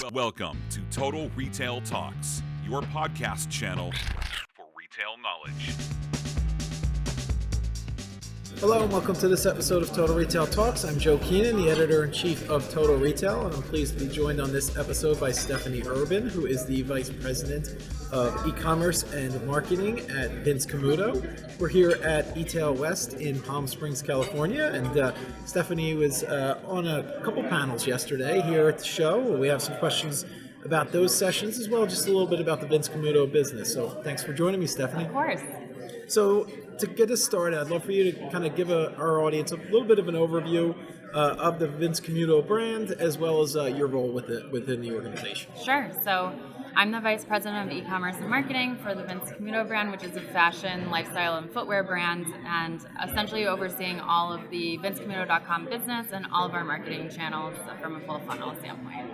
Welcome to Total Retail Talks, your podcast channel for retail knowledge. Hello and welcome to this episode of Total Retail Talks. I'm Joe Keenan, the editor-in-chief of Total Retail, and I'm pleased to be joined on this episode by Stephanie Urban, who is the vice president of e-commerce and marketing at Vince Camuto. We're here at eTail West in Palm Springs, California, and Stephanie was on a couple panels yesterday here at the show. We have some questions about those sessions as well, just a little bit about the Vince Camuto business. So thanks for joining me, Stephanie. Of course. So to get us started, I'd love for you to kind of give our audience a little bit of an overview of the Vince Camuto brand, as well as your role within the organization. Sure. So I'm the vice president of e-commerce and marketing for the Vince Camuto brand, which is a fashion, lifestyle, and footwear brand, and essentially overseeing all of the vincecamuto.com business and all of our marketing channels from a full funnel standpoint.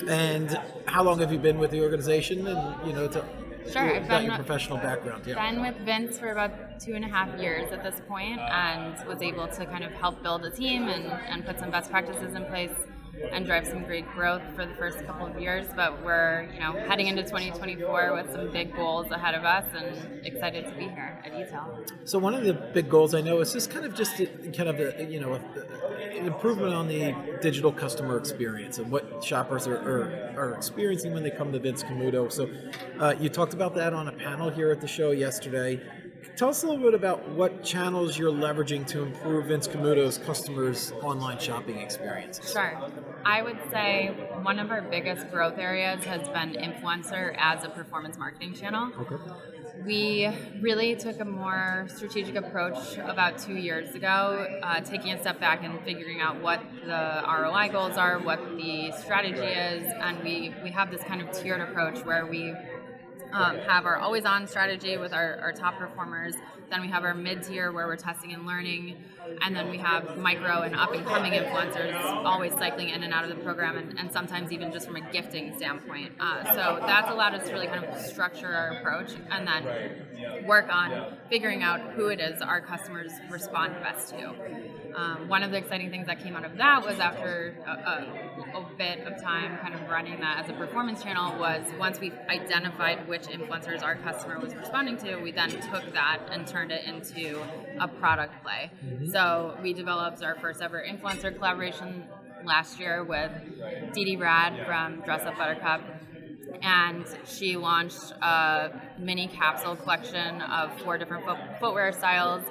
And how long have you been with the organization? And Sure, I've got your professional background. Yeah. Been with Vince for about 2.5 years at this point, and was able to kind of help build a team and put some best practices in place and drive some great growth for the first couple of years. But we're heading into 2024 with some big goals ahead of us, and excited to be here at eTail. So one of the big goals I know is just an improvement on the digital customer experience and what shoppers are experiencing when they come to Vince Camuto. So you talked about that on a panel here at the show yesterday. Tell us a little bit about what channels you're leveraging to improve Vince Camuto's customers' online shopping experiences. Sure. I would say one of our biggest growth areas has been influencer as a performance marketing channel. Okay. We really took a more strategic approach about 2 years ago, taking a step back and figuring out what the ROI goals are, what the strategy is, and we have this kind of tiered approach where we have our always-on strategy with our top performers. Then we have our mid-tier where we're testing and learning. And then we have micro and up-and-coming influencers always cycling in and out of the program, and sometimes even just from a gifting standpoint. So that's allowed us to really kind of structure our approach and then work on figuring out who it is our customers respond best to. One of the exciting things that came out of that was after a bit of time kind of running that as a performance channel was once we identified which influencers our customer was responding to, we then took that and turned it into a product play. Mm-hmm. So we developed our first ever influencer collaboration last year with Dee Dee Rad from Dress Up Buttercup. And she launched a mini capsule collection of 4 different footwear styles.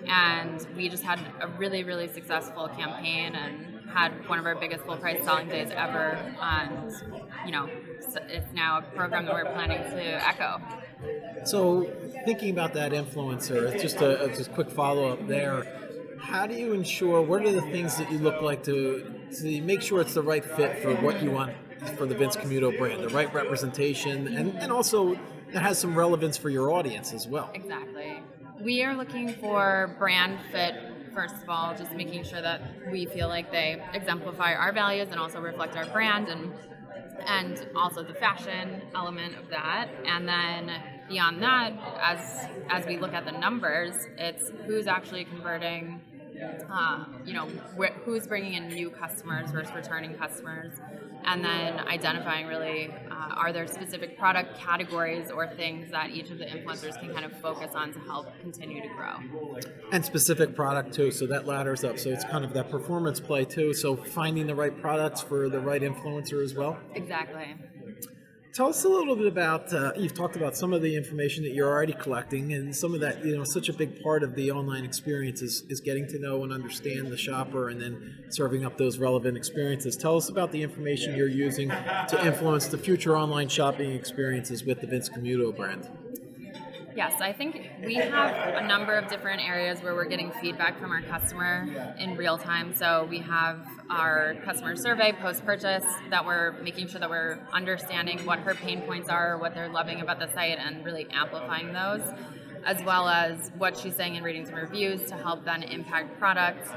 And we just had a really, really successful campaign and had one of our biggest full price selling days ever. And, it's now a program that we're planning to echo. So thinking about that influencer, just a quick follow-up there. How do you ensure, what are the things that you look like to make sure it's the right fit for what you want for the Vince Camuto brand, the right representation, and also that has some relevance for your audience as well? Exactly. We are looking for brand fit, first of all, just making sure that we feel like they exemplify our values and also reflect our brand and also the fashion element of that. And then beyond that, as we look at the numbers, it's who's actually converting, who's bringing in new customers versus returning customers, and then identifying really are there specific product categories or things that each of the influencers can kind of focus on to help continue to grow. And specific product too, so that ladders up. So it's kind of that performance play too, so finding the right products for the right influencer as well. Exactly. Tell us a little bit about, you've talked about some of the information that you're already collecting, and some of that, such a big part of the online experience is getting to know and understand the shopper and then serving up those relevant experiences. Tell us about the information you're using to influence the future online shopping experiences with the Vince Camuto brand. Yes, I think we have a number of different areas where we're getting feedback from our customer in real time. So we have our customer survey post-purchase that we're making sure that we're understanding what her pain points are, what they're loving about the site, and really amplifying those. as well as what she's saying in ratings and reviews to help then impact products.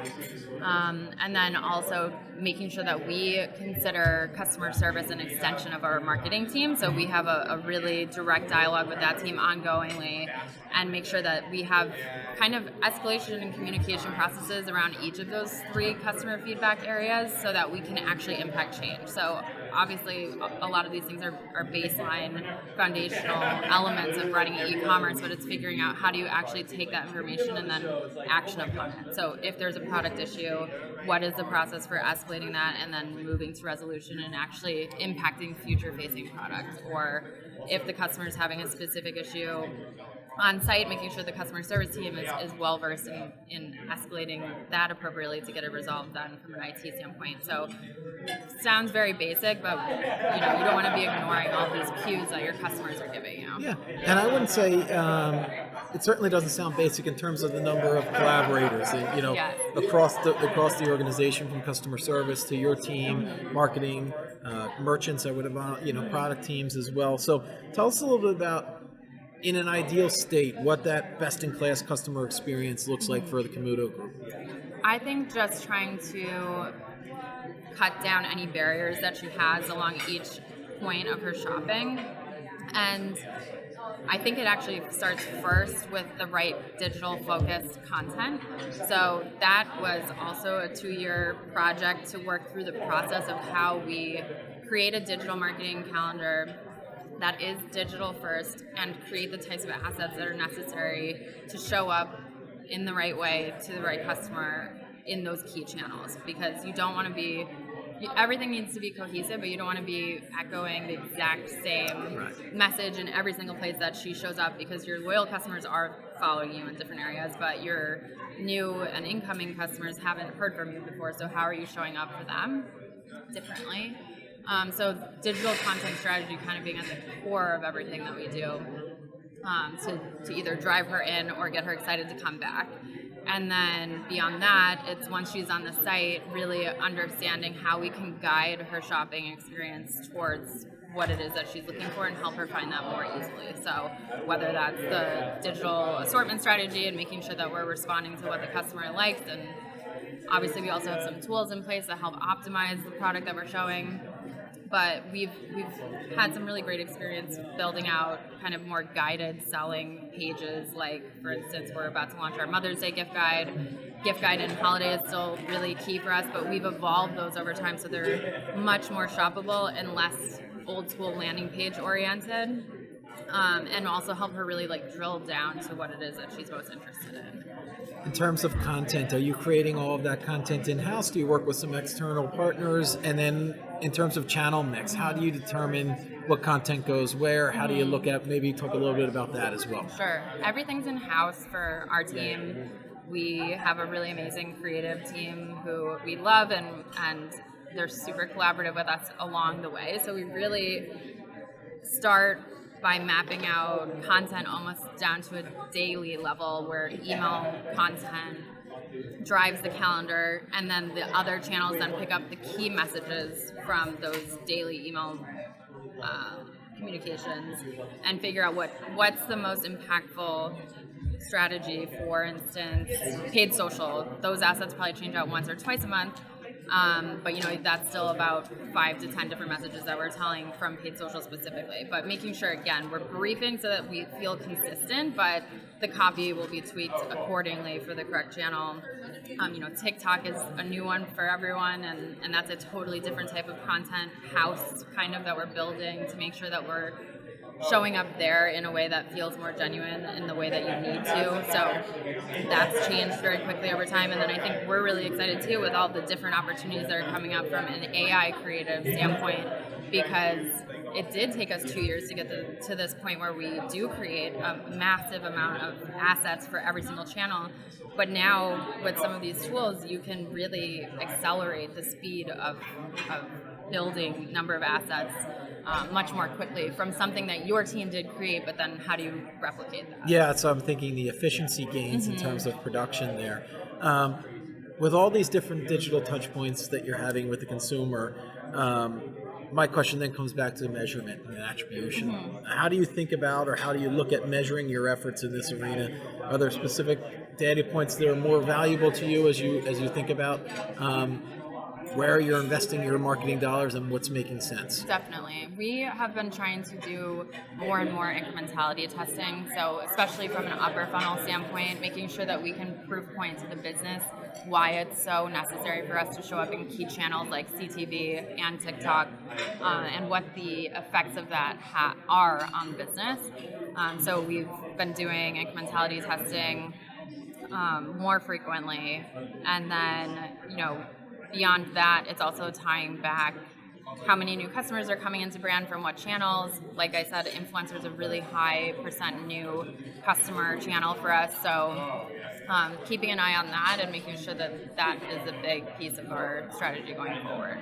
And then also making sure that we consider customer service an extension of our marketing team. So we have a really direct dialogue with that team ongoingly and make sure that we have kind of escalation and communication processes around each of those 3 customer feedback areas so that we can actually impact change. So obviously a lot of these things are baseline foundational elements of running e-commerce, but it's figuring out how do you actually take that information and then action upon it. So if there's a product issue, what is the process for escalating that and then moving to resolution and actually impacting future facing products? Or if the customer is having a specific issue on site, making sure the customer service team is well versed in escalating that appropriately to get it resolved then from an IT standpoint. So sounds very basic, but you don't want to be ignoring all these cues that your customers are giving you. Yeah, and I wouldn't say it certainly doesn't sound basic in terms of the number of collaborators. Yes. across the organization, from customer service to your team, marketing, merchants. I would have product teams as well. So tell us a little bit about, in an ideal state, what that best-in-class customer experience looks like for the Camuto Group. I think just trying to cut down any barriers that she has along each point of her shopping. And I think it actually starts first with the right digital-focused content. So that was also a 2-year project to work through the process of how we create a digital marketing calendar that is digital first and create the types of assets that are necessary to show up in the right way to the right customer in those key channels, because you don't want to be, everything needs to be cohesive, but you don't want to be echoing the exact same message in every single place that she shows up, because your loyal customers are following you in different areas, but your new and incoming customers haven't heard from you before, so how are you showing up for them differently? So digital content strategy kind of being at the core of everything that we do, to either drive her in or get her excited to come back. And then beyond that, it's once she's on the site, really understanding how we can guide her shopping experience towards what it is that she's looking for and help her find that more easily. So whether that's the digital assortment strategy and making sure that we're responding to what the customer likes, and obviously we also have some tools in place that help optimize the product that we're showing. But we've had some really great experience building out kind of more guided selling pages. Like, for instance, we're about to launch our Mother's Day gift guide. Gift guide and holiday is still really key for us, but we've evolved those over time so they're much more shoppable and less old school landing page oriented. And also help her really drill down to what it is that she's most interested in. In terms of content, are you creating all of that content in-house? Do you work with some external partners? And then in terms of channel mix, how do you determine what content goes where? How do you look at, maybe talk a little bit about that as well? Sure. Everything's in-house for our team. We have a really amazing creative team who we love, and they're super collaborative with us along the way. So we really start by mapping out content almost down to a daily level, where email content drives the calendar, and then the other channels then pick up the key messages from those daily email communications and figure out what's the most impactful strategy. For instance, paid social, those assets probably change out once or twice a month. But that's still about 5 to 10 different messages that we're telling from paid social specifically. But making sure, again, we're briefing so that we feel consistent, but the copy will be tweaked accordingly for the correct channel. TikTok is a new one for everyone, and that's a totally different type of content house kind of that we're building to make sure that we're showing up there in a way that feels more genuine in the way that you need to. So that's changed very quickly over time. And then I think we're really excited too with all the different opportunities that are coming up from an AI creative standpoint, because it did take us 2 years to get to this point where we do create a massive amount of assets for every single channel. But now with some of these tools, you can really accelerate the speed of building number of assets much more quickly from something that your team did create, but then how do you replicate that? Yeah, so I'm thinking the efficiency gains in terms of production there. With all these different digital touch points that you're having with the consumer, my question then comes back to measurement and attribution. How do you think about, or how do you look at measuring your efforts in this arena? Are there specific data points that are more valuable to you as you think about where you're investing your marketing dollars and what's making sense? Definitely. We have been trying to do more and more incrementality testing, so especially from an upper funnel standpoint, making sure that we can proof point to the business why it's so necessary for us to show up in key channels like CTV and TikTok, and what the effects of that are on the business. So we've been doing incrementality testing more frequently, and then, beyond that, it's also tying back how many new customers are coming into brand from what channels. Like I said, influencers are a really high % new customer channel for us. So keeping an eye on that and making sure that that is a big piece of our strategy going forward.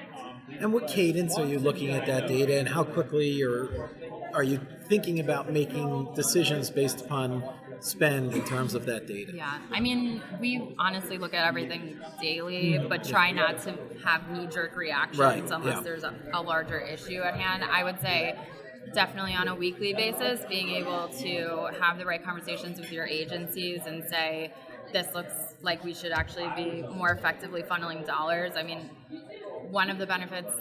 And what cadence are you looking at that data, and how quickly are you thinking about making decisions based upon spend in terms of that data? Yeah, I mean, we honestly look at everything daily, but try not to have knee-jerk reactions unless there's a larger issue at hand. I would say definitely on a weekly basis, being able to have the right conversations with your agencies and say, this looks like we should actually be more effectively funneling dollars. I mean, one of the benefits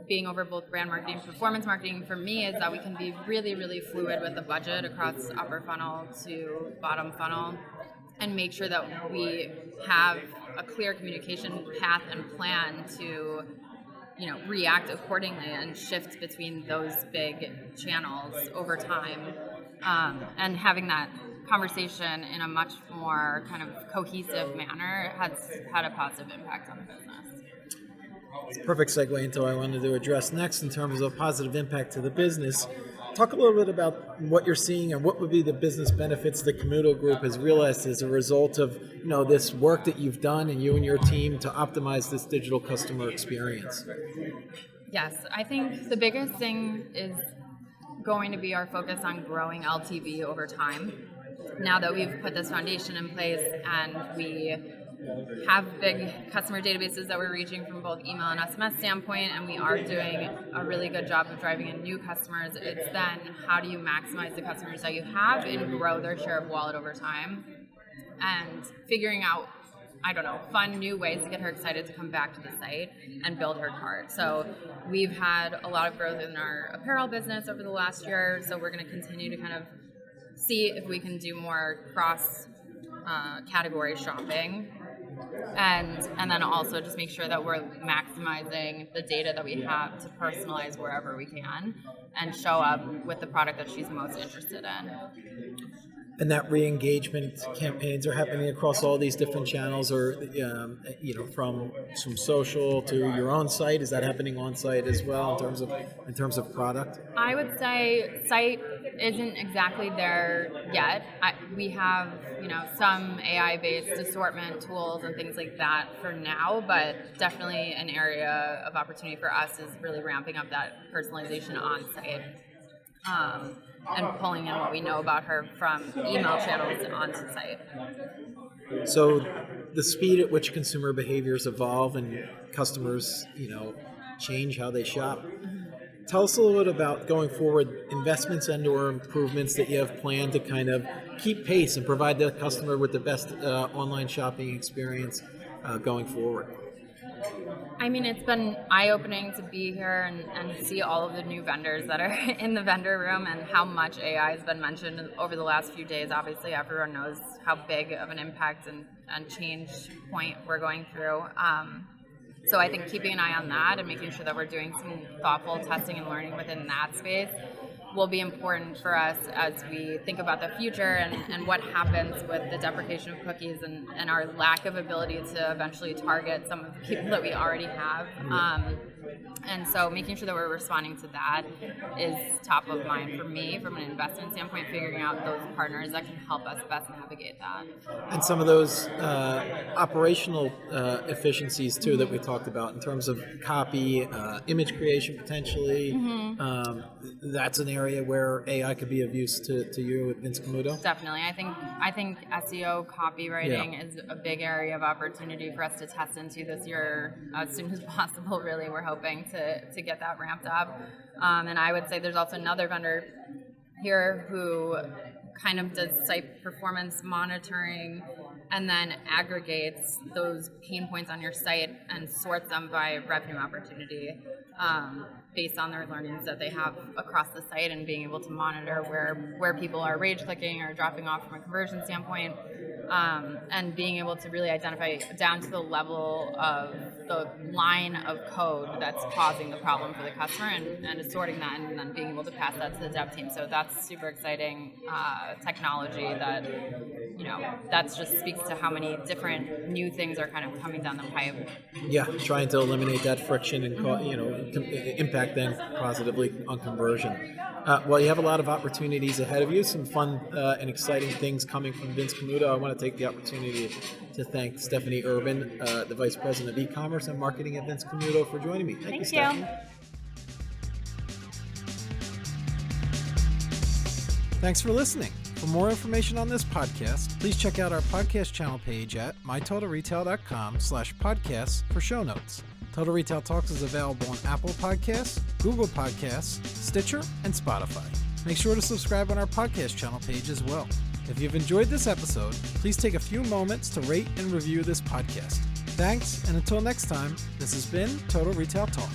being over both brand marketing and performance marketing for me is that we can be really, really fluid with the budget across upper funnel to bottom funnel, and make sure that we have a clear communication path and plan to react accordingly and shift between those big channels over time, and having that conversation in a much more kind of cohesive manner has had a positive impact on the business. Perfect segue into what I wanted to address next in terms of positive impact to the business. Talk a little bit about what you're seeing and what would be the business benefits the Camuto Group has realized as a result of this work that you've done and you and your team to optimize this digital customer experience. Yes, I think the biggest thing is going to be our focus on growing LTV over time. Now that we've put this foundation in place and we have big customer databases that we're reaching from both email and SMS standpoint, and we are doing a really good job of driving in new customers, it's then how do you maximize the customers that you have and grow their share of wallet over time, and figuring out, fun new ways to get her excited to come back to the site and build her cart. So we've had a lot of growth in our apparel business over the last year, so we're going to continue to kind of see if we can do more cross category shopping. And then also just make sure that we're maximizing the data that we have to personalize wherever we can and show up with the product that she's most interested in. And that re-engagement campaigns are happening across all these different channels, or from social to your own site. Is that happening on site as well in terms of product? I would say site isn't exactly there yet. We have some AI-based assortment tools and things like that for now, but definitely an area of opportunity for us is really ramping up that personalization on site. And pulling in what we know about her from email channels onto the site. So the speed at which consumer behaviors evolve and customers, change how they shop. Tell us a little bit about, going forward, investments and or improvements that you have planned to kind of keep pace and provide the customer with the best online shopping experience going forward. I mean, it's been eye-opening to be here and see all of the new vendors that are in the vendor room and how much AI has been mentioned over the last few days. Obviously, everyone knows how big of an impact and change point we're going through. So I think keeping an eye on that and making sure that we're doing some thoughtful testing and learning within that space will be important for us as we think about the future and what happens with the deprecation of cookies and our lack of ability to eventually target some of the people that we already have. And so making sure that we're responding to that is top of mind for me from an investment standpoint, figuring out those partners that can help us best navigate that. And some of those operational efficiencies too that we talked about in terms of copy, image creation potentially, That's an area where AI could be of use to you with Vince Camuto. Definitely. I think SEO copywriting is a big area of opportunity for us to test into this year as soon as possible. Really, we're hoping to get that ramped up. And I would say there's also another vendor here who kind of does site performance monitoring and then aggregates those pain points on your site and sorts them by revenue opportunity based on their learnings that they have across the site, and being able to monitor where people are rage clicking or dropping off from a conversion standpoint, and being able to really identify down to the level of the line of code that's causing the problem for the customer, and sorting that and then being able to pass that to the dev team. So that's super exciting technology that, that just speaks to how many different new things are kind of coming down the pipe. Yeah, trying to eliminate that friction and impact them positively on conversion. Well, you have a lot of opportunities ahead of you, some fun and exciting things coming from Vince Camuto. I want to take the opportunity to thank Stephanie Urban, the Vice President of E-commerce and Marketing at Vince Camuto, for joining me. Thank you, Stephanie. Thanks for listening. For more information on this podcast, please check out our podcast channel page at mytotalretail.com/podcasts for show notes. Total Retail Talks is available on Apple Podcasts, Google Podcasts, Stitcher, and Spotify. Make sure to subscribe on our podcast channel page as well. If you've enjoyed this episode, please take a few moments to rate and review this podcast. Thanks, and until next time, this has been Total Retail Talk.